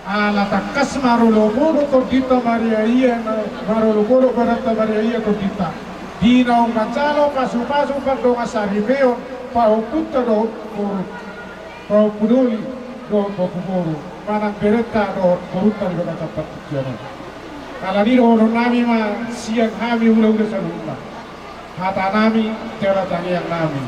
ala takas marulo puro kodita Maria iya na marulo puro barata Maria iya kodita dina ang mancalo pasu-pasu pagdo asaribeo pauputta do puro paupudoli do puro panang bereta do puruta do dapat tujuan kalau di orang nami mah siang kami ulah sa rumah hata nami tera tani yang nami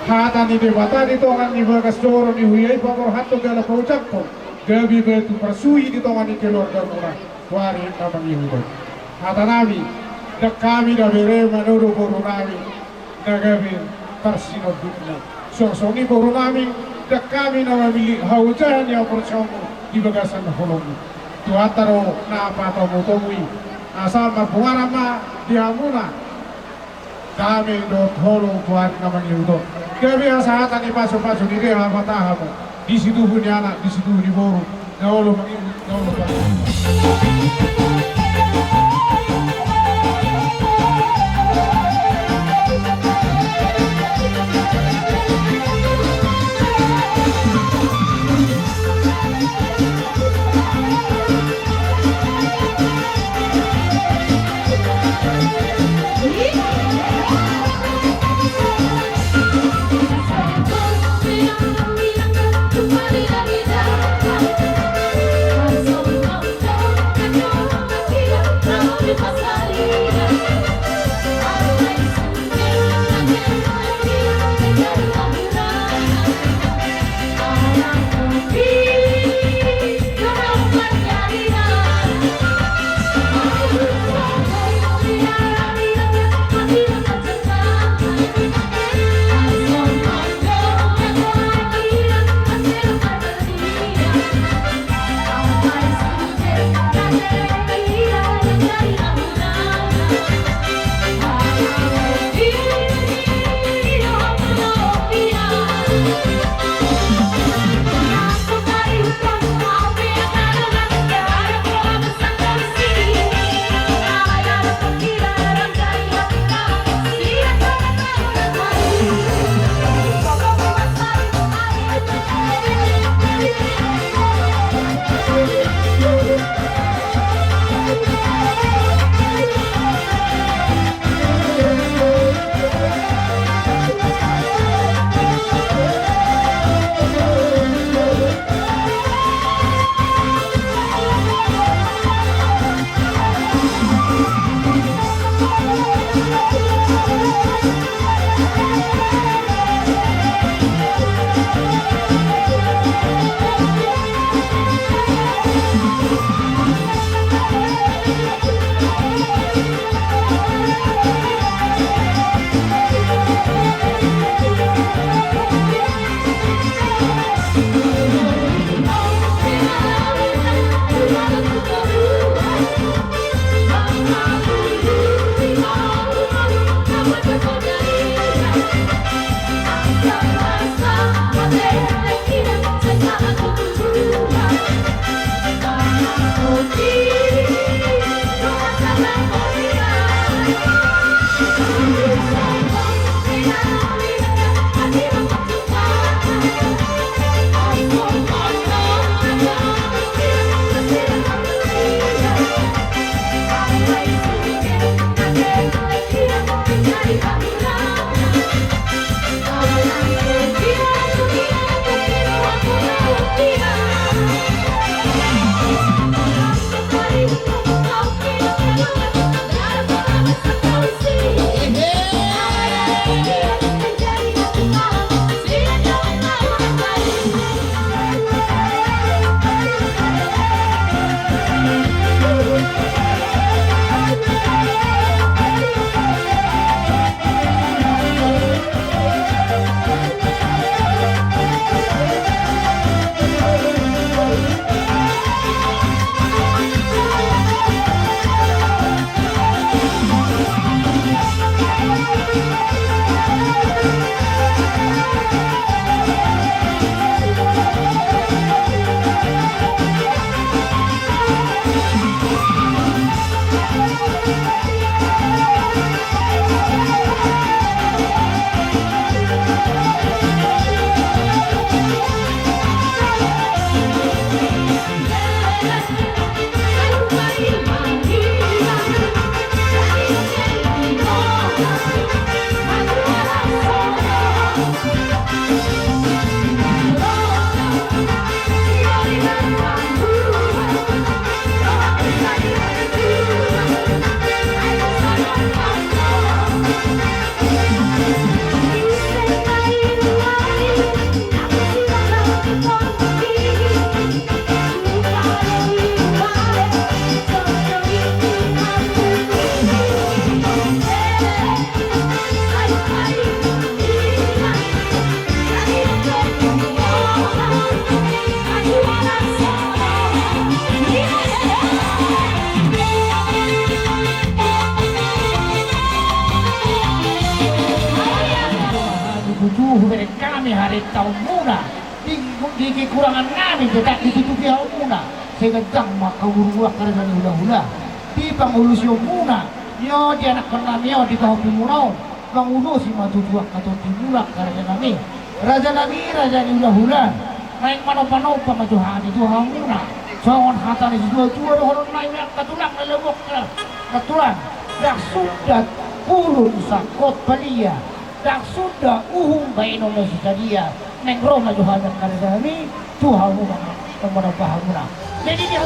hata ni debata di tongan ni bagas doro ni huyai pamor hato gala paucak po gabi betu persui di tongan ni keluarga murah wari kamang ihudo hata nami dak kami da bere manuru boru nami da gabi persino dukna so ni boru nami dak kami na mamili haujahan yang persomu di bagasan holomu tuataro na apa tomui asal mabunga ma diamuna kami do holo buat namang yudo kebiasaan ni pasu-pasu di dia mata apa di situ punya anak di situ di boru holo mangiu holo Dari tujuh mereka kami hari tahun muna di kekurangan kami tidak ditutupi tahun muna sehingga jang maka uruak karena hula-hula di pangulusi muna yo di anak kami yo di tahun muna pangulo si matutuak atau timulak karena kami raja di hula-hula main pano-pano pamajuhan itu hamuna jangan hatan itu dua orang lain yang ketulang lelebok ketulang dak sudah ulun sakot palia dak sudah uhung bayi Indonesia dia neng Roma Johanna karena kami Tuhan kepada pahamuna jadi dia